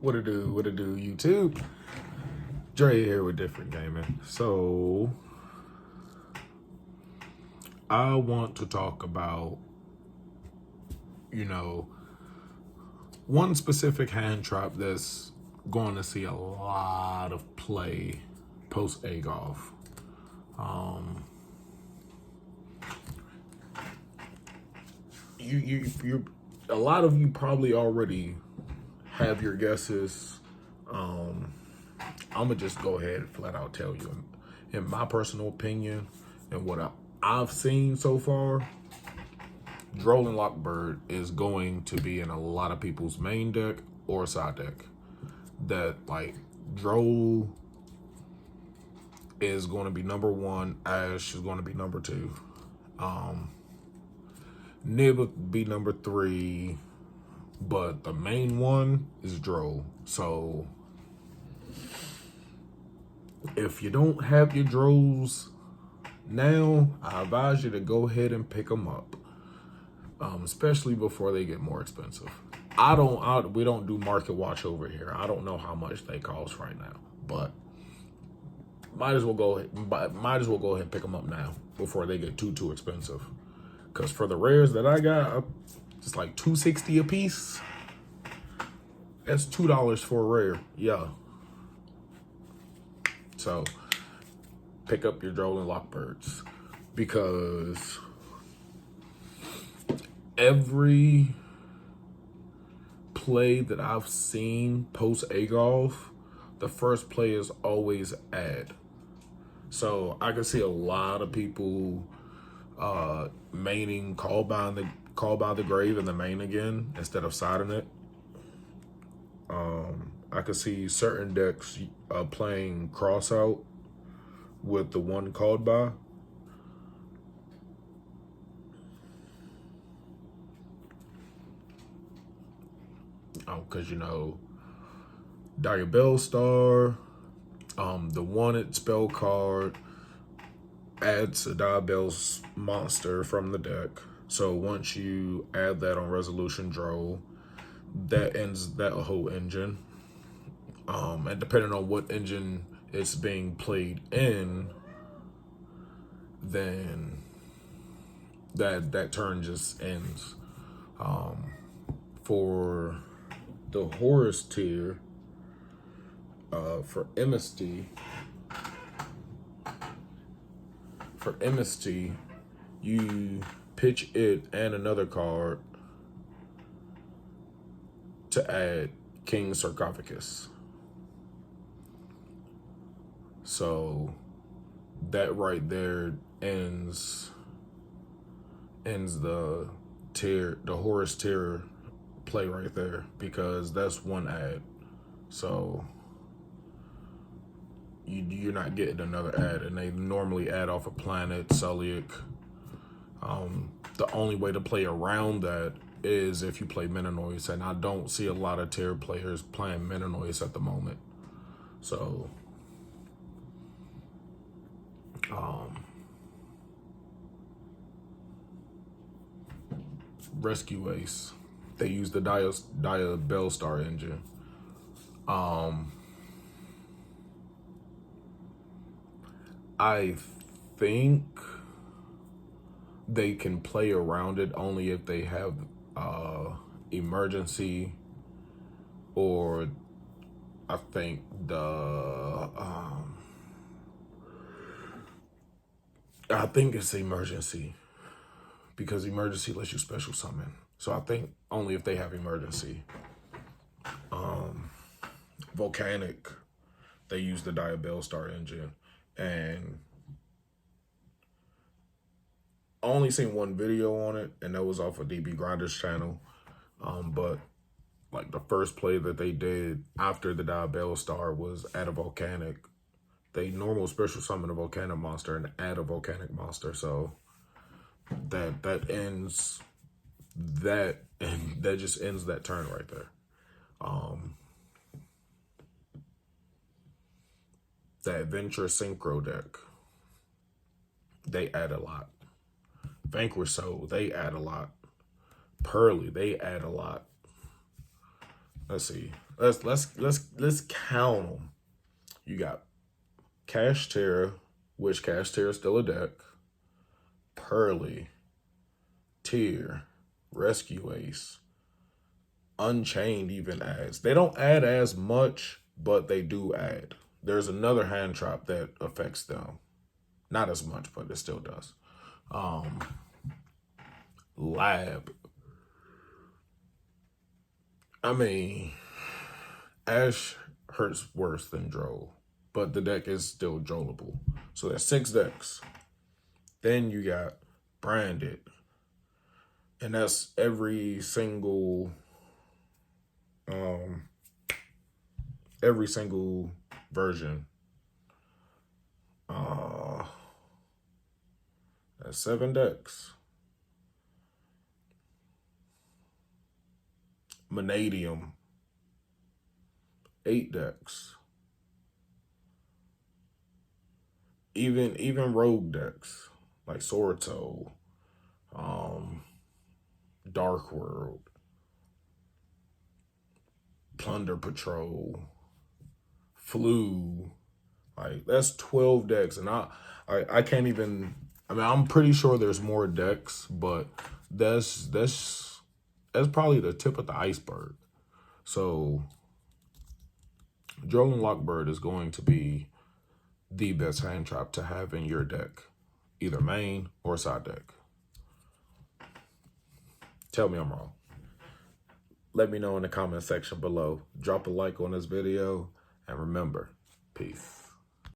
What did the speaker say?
What it do, YouTube? Dre here with Different Gaming. So, I want to talk about, one specific hand trap that's going to see a lot of play post AGOV. You a lot of you probably already have your guesses. I'm gonna just go ahead and flat out tell you, in my personal opinion, and what I've seen so far, Droll and Lockbird is going to be in a lot of people's main deck or side deck. That like Droll is going to be number one, Ash is going to be number two, Nib will be number three, but the main one is Droll. So if you don't have your Drolls now, I advise you to go ahead and pick them up, especially before they get more expensive. We don't do market watch over here. I don't know how much they cost right now, but might as well go ahead and pick them up now before they get too expensive. Because for the rares that I got, it's like $2.60 a piece. That's $2 for a rare. Yeah. So pick up your Droll and Lockbirds, because every play that I've seen post AGOV, the first play is always add. So I can see a lot of people maining Call by the Grave in the main again instead of siding it. I could see certain decks playing cross out with the one called by. Because Dire Bellstar, the wanted spell card adds a Diabell monster from the deck. So once you add that on Resolution Droll, that ends that whole engine. And depending on what engine it's being played in, then that turn just ends. For the Horus tier, for MST, you pitch it and another card to add King Sarcophagus. So that right there ends the Horus tier play right there, because that's one ad. So you're not getting another ad, and they normally add off a planet, Suliak. The only way to play around that is if you play Menenoise, and I don't see a lot of tier players playing Menenoise at the moment. So Rescue Ace, they use the Bellstar engine. I think they can play around it only if they have emergency, or I think I think it's emergency, because emergency lets you special summon. So I think only if they have emergency. Volcanic, they use the Bellstar engine, and I only seen one video on it, and that was off of DB Grinder's channel. But like the first play that they did after the Bellstar was add a Volcanic. They normal special summon a Volcanic monster and add a Volcanic monster. So that ends that, and that just ends that turn right there. The Adventure Synchro deck, they add a lot. Vanquish Soul, they add a lot. Pearly, they add a lot. Let's see. Let's count them. You got Cash Terra, which Cash Terra is still a deck. Pearly, Tier, Rescue Ace, Unchained even adds. They don't add as much, but they do add. There's another Handtrap that affects them. Not as much, but it still does. Lab. I mean, Ash hurts worse than Droll, but the deck is still drollable. So there's 6 decks. Then you got Branded, and that's every single version. That's 7 decks. Vanadium, 8 decks. Even rogue decks like Sorto, Dark World, Plunder Patrol, Flu. Like, that's 12 decks, and I can't even. I mean, I'm pretty sure there's more decks, but that's probably the tip of the iceberg. So, Droll and Lockbird is going to be the best hand trap to have in your deck, either main or side deck. Tell me I'm wrong. Let me know in the comment section below. Drop a like on this video, and remember, peace.